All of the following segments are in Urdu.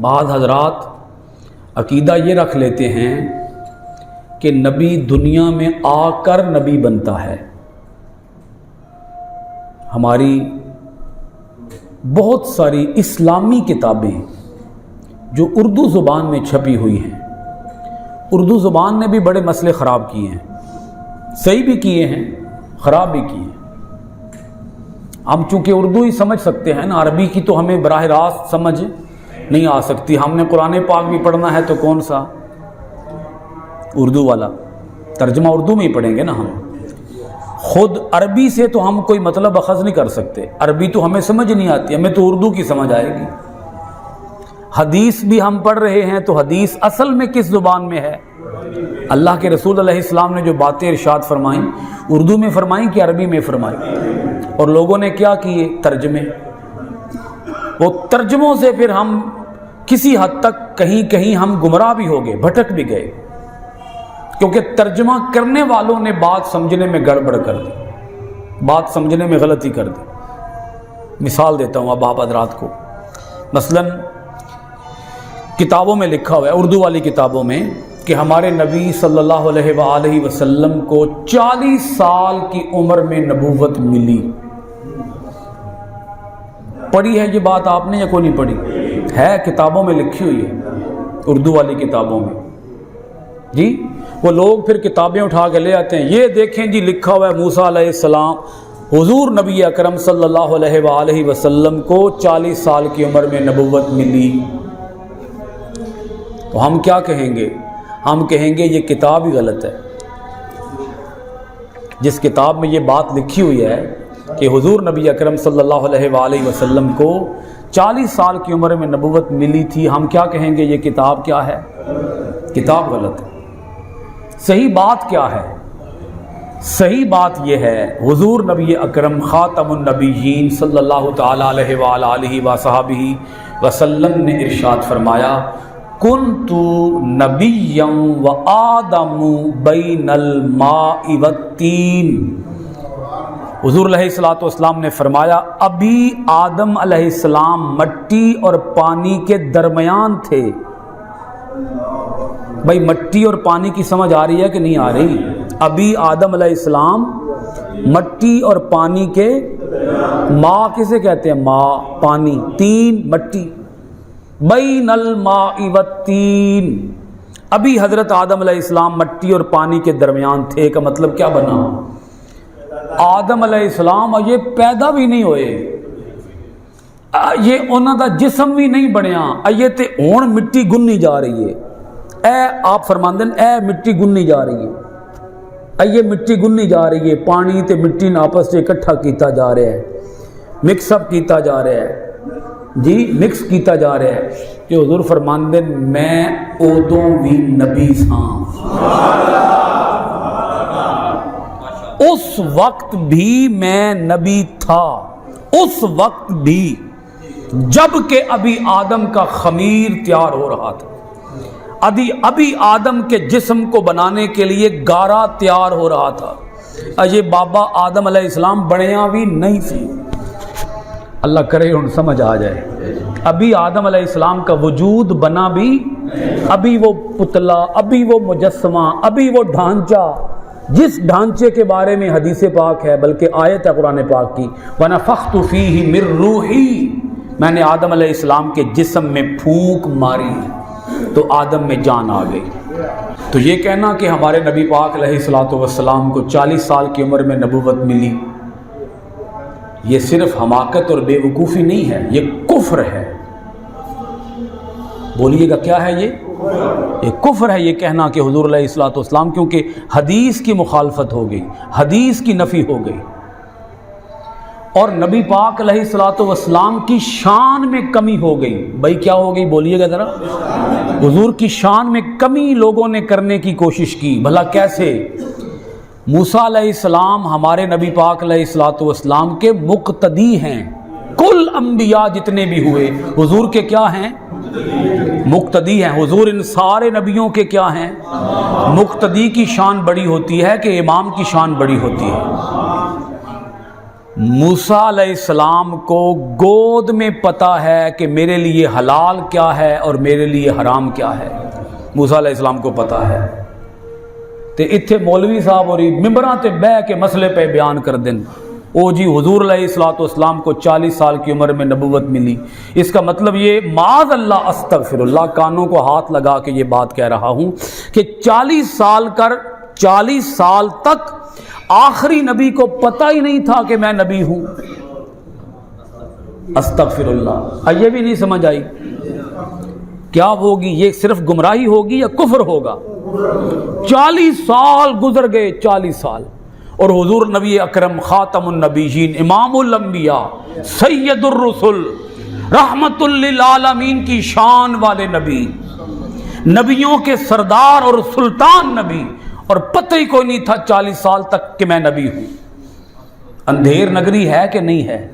بعض حضرات عقیدہ یہ رکھ لیتے ہیں کہ نبی دنیا میں آ کر نبی بنتا ہے۔ ہماری بہت ساری اسلامی کتابیں جو اردو زبان میں چھپی ہوئی ہیں، اردو زبان نے بھی بڑے مسئلے خراب کیے ہیں، صحیح بھی کیے ہیں، خراب بھی کیے ہیں۔ ہم چونکہ اردو ہی سمجھ سکتے ہیں نا، عربی کی تو ہمیں براہ راست سمجھ نہیں آ سکتی۔ ہم نے قرآن پاک بھی پڑھنا ہے تو کون سا؟ اردو والا، ترجمہ اردو میں ہی پڑھیں گے نا ہم۔ خود عربی سے تو ہم کوئی مطلب اخذ نہیں کر سکتے، عربی تو ہمیں سمجھ نہیں آتی، ہمیں تو اردو کی سمجھ آئے گی۔ حدیث بھی ہم پڑھ رہے ہیں تو حدیث اصل میں کس زبان میں ہے؟ اللہ کے رسول علیہ السلام نے جو باتیں ارشاد فرمائیں اردو میں فرمائیں کہ عربی میں فرمائیں، اور لوگوں نے کیا کیے؟ ترجمے۔ وہ ترجموں سے پھر ہم کسی حد تک کہیں کہیں ہم گمراہ بھی ہو گئے، بھٹک بھی گئے، کیونکہ ترجمہ کرنے والوں نے بات سمجھنے میں گڑبڑ کر دی، بات سمجھنے میں غلطی کر دی۔ مثال دیتا ہوں اب آپ حضرات کو، مثلا کتابوں میں لکھا ہوا ہے، اردو والی کتابوں میں، کہ ہمارے نبی صلی اللہ علیہ وآلہ وسلم کو 40 سال کی عمر میں نبوت ملی۔ پڑھی ہے یہ بات آپ نے یا کوئی نہیں پڑھی؟ ہے، کتابوں میں لکھی ہوئی ہے، اردو والی کتابوں میں۔ جی وہ لوگ پھر کتابیں اٹھا کے لے آتے ہیں، یہ دیکھیں جی لکھا ہوا ہے موسیٰ علیہ السلام، حضور نبی اکرم صلی اللہ علیہ وآلہ وسلم کو 40 سال کی عمر میں نبوت ملی۔ تو ہم کیا کہیں گے؟ ہم کہیں گے یہ کتاب ہی غلط ہے۔ جس کتاب میں یہ بات لکھی ہوئی ہے کہ حضور نبی اکرم صلی اللہ علیہ وآلہ وسلم کو 40 سال کی عمر میں نبوت ملی تھی، ہم کیا کہیں گے؟ یہ کتاب کیا ہے؟ کتاب غلط ہے۔ صحیح بات کیا ہے؟ صحیح بات یہ ہے، حضور نبی اکرم خاتم النبیین صلی اللہ تعالی علیہ وآلہ وصحبہ وسلم نے ارشاد فرمایا، کنت نبیا وآدم بین الماء والتین۔ حضور علیہ الصلوۃ والسلام نے فرمایا ابھی آدم علیہ السلام مٹی اور پانی کے درمیان تھے۔ بھائی مٹی اور پانی کی سمجھ آ رہی ہے کہ نہیں آ رہی؟ ابھی آدم علیہ السلام مٹی اور پانی کے، ماء کسے کہتے ہیں؟ ماء پانی، تین مٹی، بین الماء والتین، ابھی حضرت آدم علیہ السلام مٹی اور پانی کے درمیان تھے۔ کا مطلب کیا بنا؟ آدم علیہ السلام یہ پیدا بھی نہیں ہوئے، یہ انہوں دا جسم بھی نہیں بنیا، یہ تے ہون مٹی گنی جا رہی ہے۔ اے آپ فرماندے اے مٹی گنی جا رہی ہے، یہ مٹی گنی جا رہی ہے، پانی تے مٹی نے آپس سے اکٹھا کیتا جا رہا ہے، مکس اپ کیتا جا رہا ہے، جی مکس کیتا جا رہا ہے۔ کہ حضور فرماندے میں ادوں بھی نبی ساں، اس وقت بھی میں نبی تھا، اس وقت بھی جب کہ ابھی آدم کا خمیر تیار ہو رہا تھا، ابھی آدم کے جسم کو بنانے کے لیے گارا تیار ہو رہا تھا، یہ بابا آدم علیہ السلام بنیا بھی نہیں تھی۔ اللہ کرے ان سمجھ آ جائے، ابھی آدم علیہ السلام کا وجود بنا بھی، ابھی وہ پتلا، ابھی وہ مجسمہ، ابھی وہ ڈھانچہ، جس ڈھانچے کے بارے میں حدیث پاک ہے، بلکہ آیت ہے قرآن پاک کی، وَنَفَخْتُ فِيهِ مِن رُوحِي، میں نے آدم علیہ السلام کے جسم میں پھونک ماری تو آدم میں جان آ گئی۔ تو یہ کہنا کہ ہمارے نبی پاک علیہ الصلوۃ والسلام کو 40 سال کی عمر میں نبوت ملی، یہ صرف حماقت اور بے وقوفی نہیں ہے، یہ کفر ہے۔ بولیے گا کیا ہے یہ کفر ہے یہ کہنا کہ حضور علیہ الصلوۃ والسلام، کیونکہ حدیث کی مخالفت ہو گئی، حدیث کی نفی ہو گئی، اور نبی پاک علیہ الصلوۃ والسلام کی شان میں کمی ہو گئی۔ بھائی کیا ہو گئی؟ بولیے گا ذرا۔ حضور کی شان میں کمی لوگوں نے کرنے کی کوشش کی، بھلا کیسے؟ موسیٰ علیہ السلام ہمارے نبی پاک علیہ الصلوۃ والسلام کے مقتدی ہیں، کل انبیاء جتنے بھی ہوئے حضور کے کیا ہیں؟ مقتدی ہیں۔ حضور ان سارے نبیوں کے کیا ہیں؟ مقتدی کی شان بڑی ہوتی ہے کہ امام کی شان بڑی ہوتی ہے؟ موسیٰ علیہ السلام کو گود میں پتہ ہے کہ میرے لیے حلال کیا ہے اور میرے لیے حرام کیا ہے، موسیٰ علیہ السلام کو پتہ ہے۔ تے اتھے مولوی صاحب اور ممبراں تے بہ کے مسئلے پہ بیان کر دیں، او جی حضور علیہ السلام کو 40 سال کی عمر میں نبوت ملی، اس کا مطلب یہ معاذ اللہ استغفر اللہ، کانوں کو ہاتھ لگا کے یہ بات کہہ رہا ہوں کہ 40 سال تک آخری نبی کو پتہ ہی نہیں تھا کہ میں نبی ہوں۔ استغفر اللہ، یہ بھی نہیں سمجھ آئی کیا ہوگی؟ یہ صرف گمراہی ہوگی یا کفر ہوگا؟ 40 سال گزر گئے، 40 سال، اور حضور نبی اکرم خاتم النبیین، امام الانبیاء، سید الرسل، رحمت للعالمین کی شان والے نبی، نبیوں کے سردار اور سلطان نبی، اور پتہ ہی کوئی نہیں تھا 40 سال تک کہ میں نبی ہوں۔ اندھیر نگری ہے کہ نہیں ہے؟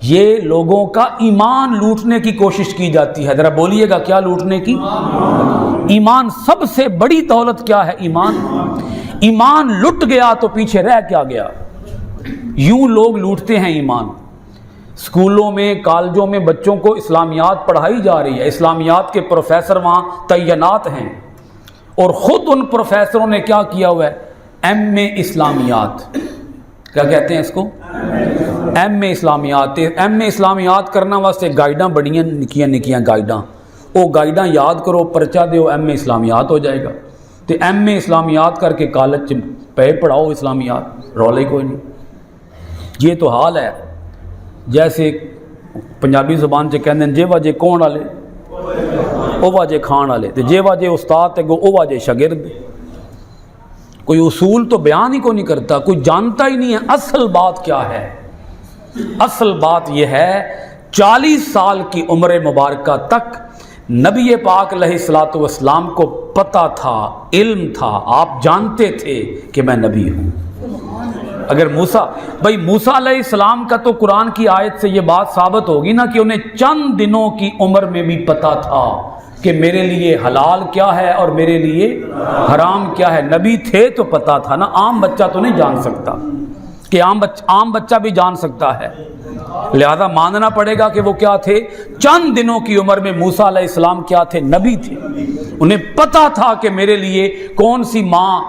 یہ لوگوں کا ایمان لوٹنے کی کوشش کی جاتی ہے۔ ذرا بولیے گا کیا لوٹنے کی؟ ایمان۔ سب سے بڑی دولت کیا ہے؟ ایمان۔ ایمان لٹ گیا تو پیچھے رہ کیا گیا؟ یوں لوگ لوٹتے ہیں ایمان۔ اسکولوں میں، کالجوں میں بچوں کو اسلامیات پڑھائی جا رہی ہے، اسلامیات کے پروفیسر وہاں تعینات ہیں، اور خود ان پروفیسروں نے کیا کیا ہوا ہے؟ ایم اے اسلامیات، کیا کہتے ہیں اس کو؟ ایم اے اسلامیات۔ ایم اے اسلامیات کرنا واسطے گائیڈاں بڑیاں نکیاں گائیڈاں، وہ گائیڈاں یاد کرو، پرچہ دیو، ایم اے اسلامیات ہو جائے گا۔ تو ایم اے اسلامیات کر کے کالج پہ پڑھاؤ اسلامیات، رولے کوئی نہیں۔ یہ تو حال ہے جیسے پنجابی زبان سے کہتے ہیں جے واجے کون والے او واجے کھان والے، تو جے واجے استاد تے گو او واجے شاگرد۔ کوئی اصول تو بیان ہی کو نہیں کرتا، کوئی جانتا ہی نہیں ہے اصل بات کیا ہے۔ اصل بات یہ ہے 40 سال کی عمر مبارکہ تک نبی پاک علیہ الصلوۃ والسلام کو پتہ تھا، علم تھا، آپ جانتے تھے کہ میں نبی ہوں۔ اگر موسیٰ علیہ السلام کا تو قرآن کی آیت سے یہ بات ثابت ہوگی نا کہ انہیں چند دنوں کی عمر میں بھی پتہ تھا کہ میرے لیے حلال کیا ہے اور میرے لیے حرام کیا ہے۔ نبی تھے تو پتہ تھا نا، عام بچہ تو نہیں جان سکتا، کہ عام بچہ بھی جان سکتا ہے، لہذا ماننا پڑے گا کہ وہ کیا تھے؟ چند دنوں کی عمر میں موسیٰ علیہ السلام کیا تھے؟ نبی تھے۔ انہیں پتہ تھا کہ میرے لیے کون سی ماں،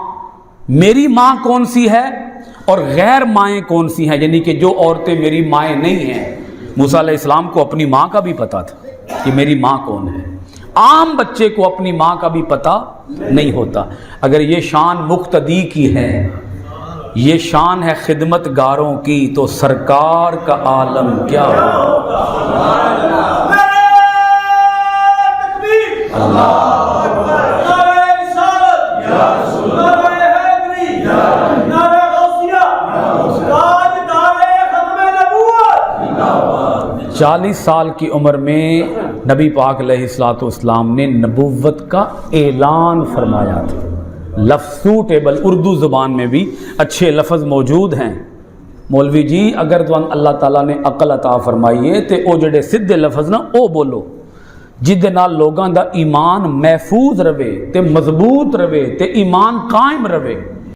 میری ماں کون سی ہے اور غیر مائیں کون سی ہیں، یعنی کہ جو عورتیں میری مائیں نہیں ہیں۔ موسیٰ علیہ السلام کو اپنی ماں کا بھی پتہ تھا کہ میری ماں کون ہے۔ عام بچے کو اپنی ماں کا بھی پتہ نہیں ہوتا۔ اگر یہ شان مقتدی کی ہے، یہ شان ہے خدمت گاروں کی، تو سرکار کا عالم کیا ہوگا؟ چالیس سال کی عمر میں نبی پاک علیہ الصلوۃ والسلام نے نبوت کا اعلان فرمایا تھا۔ لفظ سوٹیبل اردو زبان میں بھی اچھے لفظ موجود ہیں۔ مولوی جی اگر تو اللہ تعالیٰ نے عقل عطا فرمائیے تے او جڑے سدھے لفظ نا او بولو، جدے نال لوگاں دا ایمان محفوظ رہے تے مضبوط رہے تے ایمان قائم رہے۔